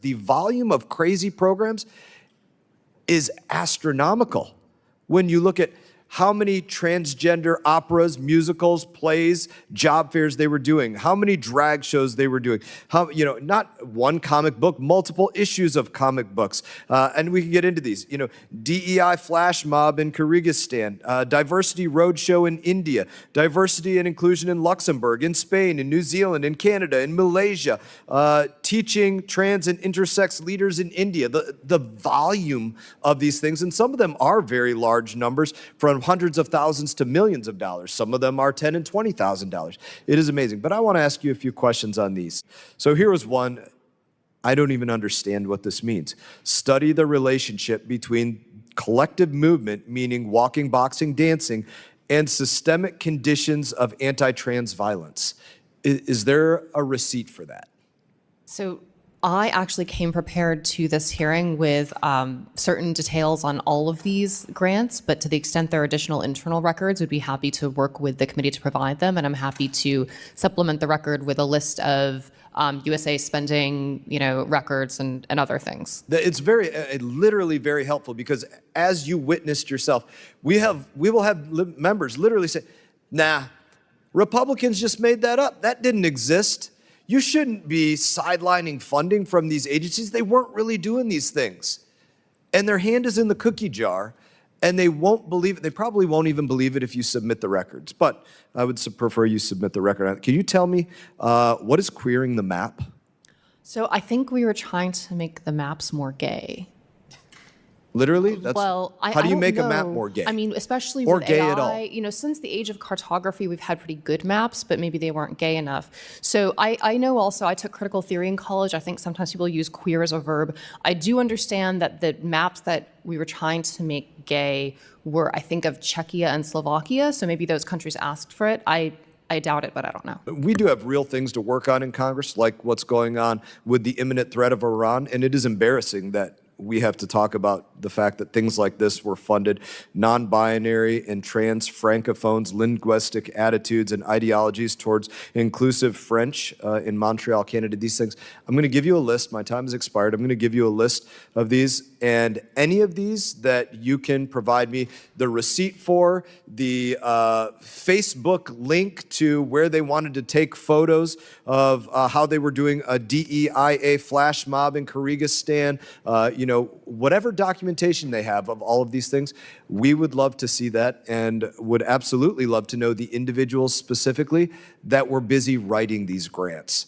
The volume of crazy programs is astronomical. When you look at how many transgender operas, musicals, plays, job fairs they were doing, how many drag shows they were doing, how, not one comic book, multiple issues of comic books. And we can get into these, DEI flash mob in Kyrgyzstan, diversity roadshow in India, diversity and inclusion in Luxembourg, in Spain, in New Zealand, in Canada, in Malaysia, teaching trans and intersex leaders in India. The volume of these things, and some of them are very large numbers, from hundreds of thousands to millions of dollars. Some of them are $10,000 and $20,000. It is amazing. But I want to ask you a few questions on these. So here was one. I don't even understand what this means. Study the relationship between collective movement, meaning walking, boxing, dancing, and systemic conditions of anti-trans violence. Is there a receipt for that? So I actually came prepared to this hearing with certain details on all of these grants, but to the extent there are additional internal records, we'd be happy to work with the committee to provide them, and I'm happy to supplement the record with a list of USA spending, records and other things. It's literally very helpful, because as you witnessed yourself, we will have members literally say, nah, Republicans just made that up. That didn't exist. You shouldn't be sidelining funding from these agencies. They weren't really doing these things. And their hand is in the cookie jar, and they won't believe it. They probably won't even believe it if you submit the records. But I would prefer you submit the record. Can you tell me what is queering the map? So I think we were trying to make the maps more gay. Literally? How do you make a map more gay? I mean, especially or with gay AI, at all? Since the age of cartography, we've had pretty good maps, but maybe they weren't gay enough. So I know also, I took critical theory in college. I think sometimes people use queer as a verb. I do understand that the maps that we were trying to make gay were, I think, of Czechia and Slovakia. So maybe those countries asked for it. I doubt it, but I don't know. We do have real things to work on in Congress, like what's going on with the imminent threat of Iran. And it is embarrassing that we have to talk about the fact that things like this were funded. Non-binary and trans francophones, linguistic attitudes and ideologies towards inclusive French in Montreal, Canada, these things. I'm going to give you a list. My time has expired. I'm going to give you a list of these. And any of these that you can provide me the receipt for, the Facebook link to where they wanted to take photos of how they were doing a DEIA flash mob in Kyrgyzstan, whatever documentation they have of all of these things, we would love to see that, and would absolutely love to know the individuals specifically that were busy writing these grants.